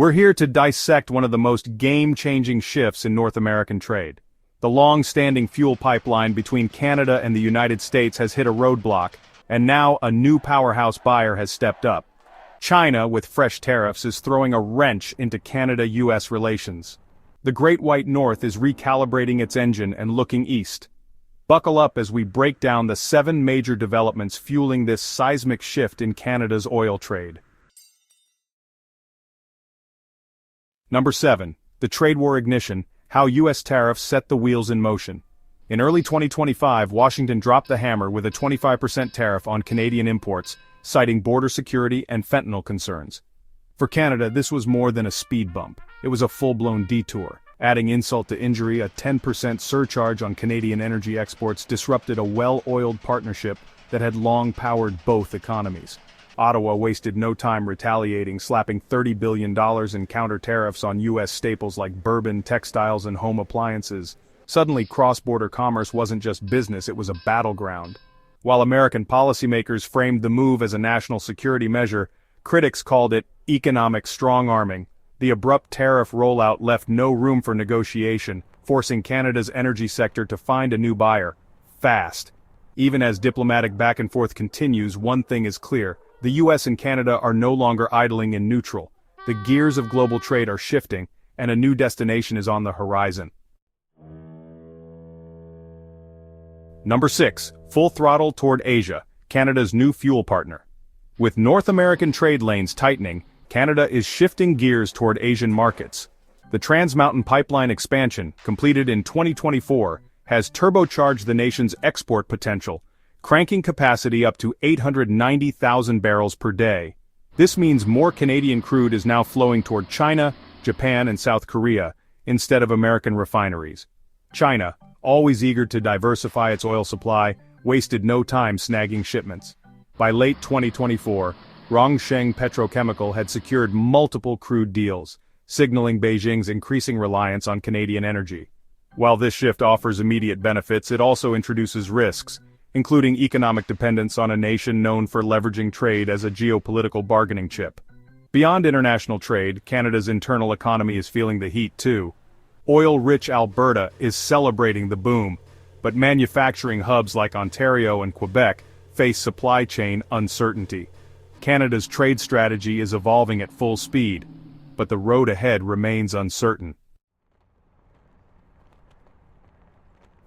We're here to dissect one of the most game-changing shifts in North American trade. The long-standing fuel pipeline between Canada and the United States has hit a roadblock, and now a new powerhouse buyer has stepped up. China, with fresh tariffs, is throwing a wrench into Canada-US relations. The Great White North is recalibrating its engine and looking east. Buckle up as we break down the 7 major developments fueling this seismic shift in Canada's oil trade. Number 7. The trade war ignition, how U.S. tariffs set the wheels in motion. In early 2025, Washington dropped the hammer with a 25% tariff on Canadian imports, citing border security and fentanyl concerns. For Canada, this was more than a speed bump. It was a full-blown detour. Adding insult to injury, a 10% surcharge on Canadian energy exports disrupted a well-oiled partnership that had long powered both economies. Ottawa wasted no time retaliating, slapping $30 billion in counter-tariffs on U.S. staples like bourbon, textiles, and home appliances. Suddenly, cross-border commerce wasn't just business, it was a battleground. While American policymakers framed the move as a national security measure, critics called it economic strong-arming. The abrupt tariff rollout left no room for negotiation, forcing Canada's energy sector to find a new buyer. Fast. Even as diplomatic back-and-forth continues, one thing is clear. The U.S. and Canada are no longer idling in neutral. The gears of global trade are shifting, and a new destination is on the horizon. Number 6. Full throttle toward Asia, Canada's new fuel partner. With North American trade lanes tightening, Canada is shifting gears toward Asian markets. The Trans Mountain Pipeline expansion, completed in 2024, has turbocharged the nation's export potential, cranking capacity up to 890,000 barrels per day. This means more Canadian crude is now flowing toward China, Japan, and South Korea, instead of American refineries. China, always eager to diversify its oil supply, wasted no time snagging shipments. By late 2024, Rongsheng Petrochemical had secured multiple crude deals, signaling Beijing's increasing reliance on Canadian energy. While this shift offers immediate benefits, it also introduces risks, including economic dependence on a nation known for leveraging trade as a geopolitical bargaining chip. Beyond international trade, Canada's internal economy is feeling the heat too. Oil-rich Alberta is celebrating the boom, but manufacturing hubs like Ontario and Quebec face supply chain uncertainty. Canada's trade strategy is evolving at full speed, but the road ahead remains uncertain.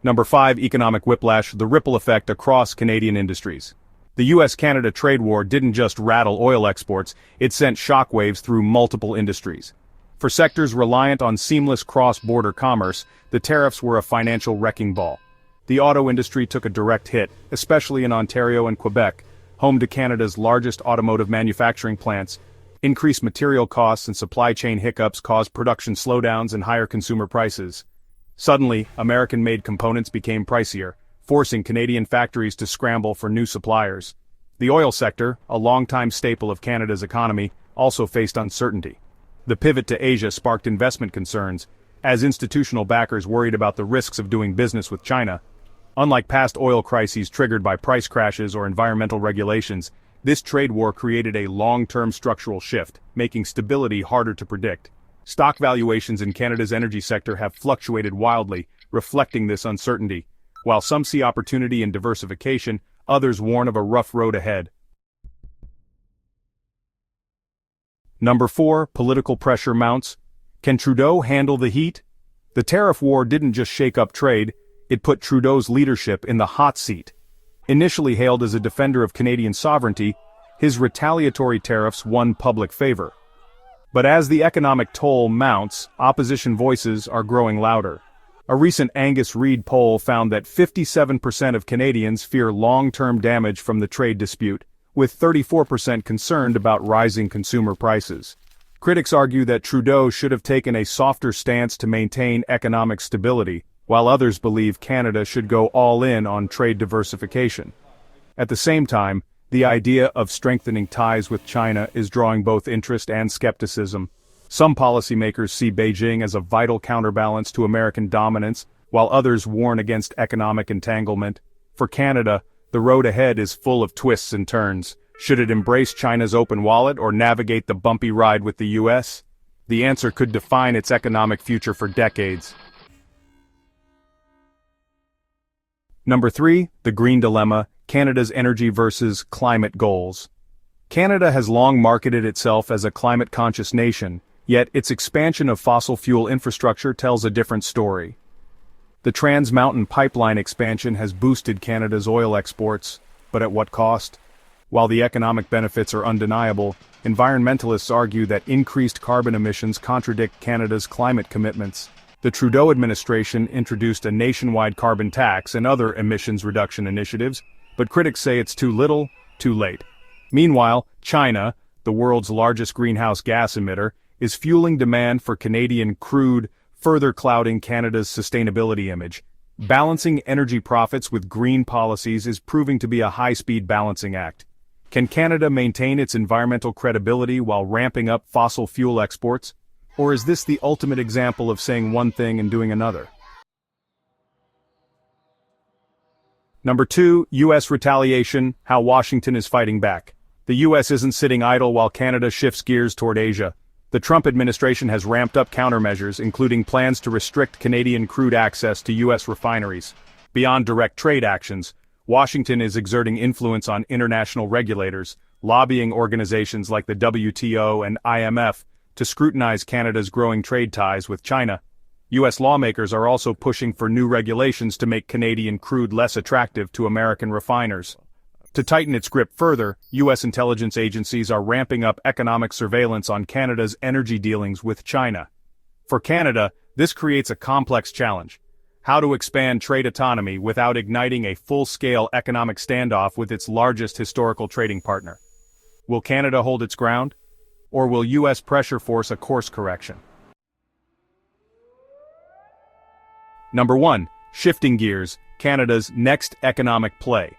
Number 5. Economic whiplash, the ripple effect across Canadian industries. The U.S.-Canada trade war didn't just rattle oil exports, it sent shockwaves through multiple industries. For sectors reliant on seamless cross-border commerce, the tariffs were a financial wrecking ball. The auto industry took a direct hit, especially in Ontario and Quebec, home to Canada's largest automotive manufacturing plants. Increased material costs and supply chain hiccups caused production slowdowns and higher consumer prices. Suddenly, American-made components became pricier, forcing Canadian factories to scramble for new suppliers. The oil sector, a longtime staple of Canada's economy, also faced uncertainty. The pivot to Asia sparked investment concerns, as institutional backers worried about the risks of doing business with China. Unlike past oil crises triggered by price crashes or environmental regulations, this trade war created a long-term structural shift, making stability harder to predict. Stock valuations in Canada's energy sector have fluctuated wildly, reflecting this uncertainty. While some see opportunity in diversification, others warn of a rough road ahead. Number 4. Political pressure mounts. Can Trudeau handle the heat? The tariff war didn't just shake up trade, it put Trudeau's leadership in the hot seat. Initially hailed as a defender of Canadian sovereignty, his retaliatory tariffs won public favor. But as the economic toll mounts, opposition voices are growing louder. A recent Angus Reid poll found that 57% of Canadians fear long-term damage from the trade dispute, with 34% concerned about rising consumer prices. Critics argue that Trudeau should have taken a softer stance to maintain economic stability, while others believe Canada should go all in on trade diversification. At the same time, the idea of strengthening ties with China is drawing both interest and skepticism. Some policymakers see Beijing as a vital counterbalance to American dominance, while others warn against economic entanglement. For Canada, the road ahead is full of twists and turns. Should it embrace China's open wallet or navigate the bumpy ride with the U.S.? The answer could define its economic future for decades. Number 3, the Green Dilemma, Canada's energy versus climate goals. Canada has long marketed itself as a climate-conscious nation, yet its expansion of fossil fuel infrastructure tells a different story. The Trans Mountain Pipeline expansion has boosted Canada's oil exports, but at what cost? While the economic benefits are undeniable, environmentalists argue that increased carbon emissions contradict Canada's climate commitments. The Trudeau administration introduced a nationwide carbon tax and other emissions reduction initiatives, but critics say it's too little, too late. Meanwhile, China, the world's largest greenhouse gas emitter, is fueling demand for Canadian crude, further clouding Canada's sustainability image. Balancing energy profits with green policies is proving to be a high-speed balancing act. Can Canada maintain its environmental credibility while ramping up fossil fuel exports? Or is this the ultimate example of saying one thing and doing another? Number 2, U.S. retaliation, how Washington is fighting back. The U.S. isn't sitting idle while Canada shifts gears toward Asia. The Trump administration has ramped up countermeasures, including plans to restrict Canadian crude access to U.S. refineries. Beyond direct trade actions, Washington is exerting influence on international regulators, lobbying organizations like the WTO and IMF to scrutinize Canada's growing trade ties with China. U.S. lawmakers are also pushing for new regulations to make Canadian crude less attractive to American refiners. To tighten its grip further, U.S. intelligence agencies are ramping up economic surveillance on Canada's energy dealings with China. For Canada, this creates a complex challenge: how to expand trade autonomy without igniting a full-scale economic standoff with its largest historical trading partner. Will Canada hold its ground? Or will U.S. pressure force a course correction? Number 1, shifting gears, Canada's next economic play.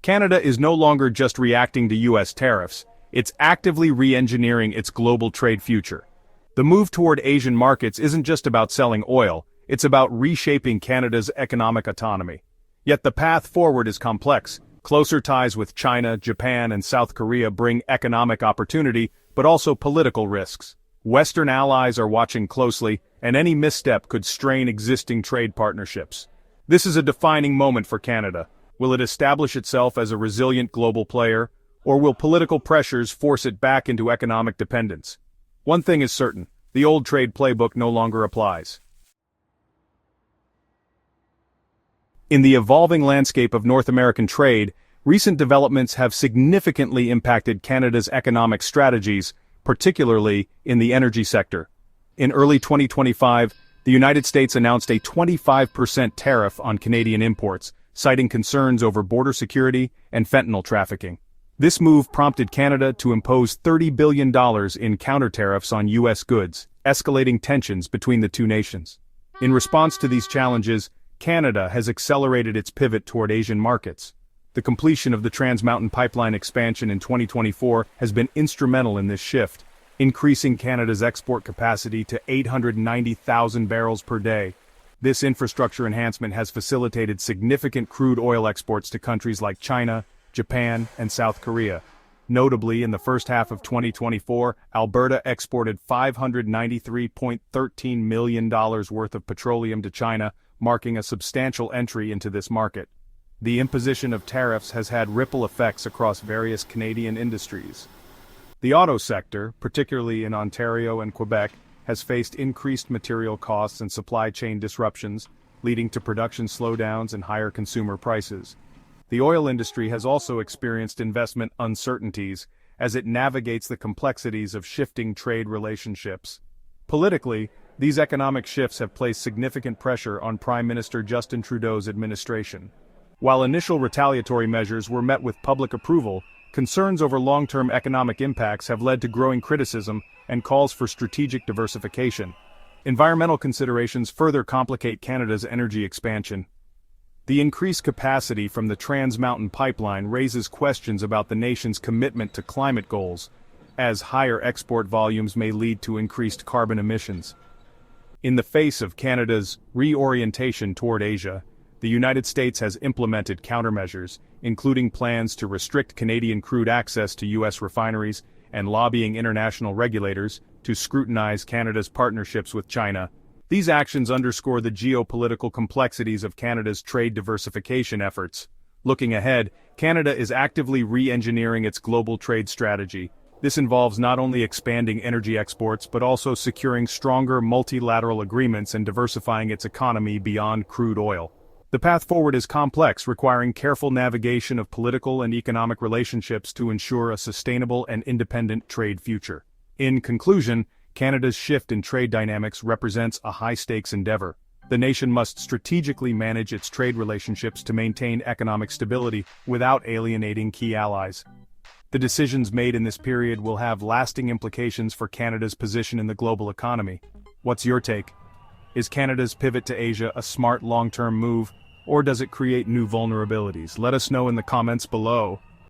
Canada is no longer just reacting to U.S. tariffs, it's actively re-engineering its global trade future. The move toward Asian markets isn't just about selling oil, it's about reshaping Canada's economic autonomy. Yet the path forward is complex. Closer ties with China, Japan, and South Korea bring economic opportunity, but also political risks. Western allies are watching closely, and any misstep could strain existing trade partnerships. This is a defining moment for Canada. Will it establish itself as a resilient global player, or will political pressures force it back into economic dependence? One thing is certain: the old trade playbook no longer applies. In the evolving landscape of North American trade, recent developments have significantly impacted Canada's economic strategies, particularly in the energy sector. In early 2025, the United States announced a 25% tariff on Canadian imports, citing concerns over border security and fentanyl trafficking. This move prompted Canada to impose $30 billion in counter-tariffs on U.S. goods, escalating tensions between the two nations. In response to these challenges, Canada has accelerated its pivot toward Asian markets. The completion of the Trans Mountain Pipeline expansion in 2024 has been instrumental in this shift, increasing Canada's export capacity to 890,000 barrels per day. This infrastructure enhancement has facilitated significant crude oil exports to countries like China, Japan, and South Korea. Notably, in the first half of 2024, Alberta exported $593.13 million worth of petroleum to China, marking a substantial entry into this market. The imposition of tariffs has had ripple effects across various Canadian industries. The auto sector, particularly in Ontario and Quebec, has faced increased material costs and supply chain disruptions, leading to production slowdowns and higher consumer prices. The oil industry has also experienced investment uncertainties as it navigates the complexities of shifting trade relationships. Politically, these economic shifts have placed significant pressure on Prime Minister Justin Trudeau's administration. While initial retaliatory measures were met with public approval, concerns over long-term economic impacts have led to growing criticism and calls for strategic diversification. Environmental considerations further complicate Canada's energy expansion. The increased capacity from the Trans Mountain Pipeline raises questions about the nation's commitment to climate goals, as higher export volumes may lead to increased carbon emissions. In the face of Canada's reorientation toward Asia, the United States has implemented countermeasures, including plans to restrict Canadian crude access to U.S. refineries and lobbying international regulators to scrutinize Canada's partnerships with China. These actions underscore the geopolitical complexities of Canada's trade diversification efforts. Looking ahead, Canada is actively re-engineering its global trade strategy. This involves not only expanding energy exports but also securing stronger multilateral agreements and diversifying its economy beyond crude oil. The path forward is complex, requiring careful navigation of political and economic relationships to ensure a sustainable and independent trade future. In conclusion, Canada's shift in trade dynamics represents a high-stakes endeavor. The nation must strategically manage its trade relationships to maintain economic stability without alienating key allies. The decisions made in this period will have lasting implications for Canada's position in the global economy. What's your take? Is Canada's pivot to Asia a smart long-term move, or does it create new vulnerabilities? Let us know in the comments below.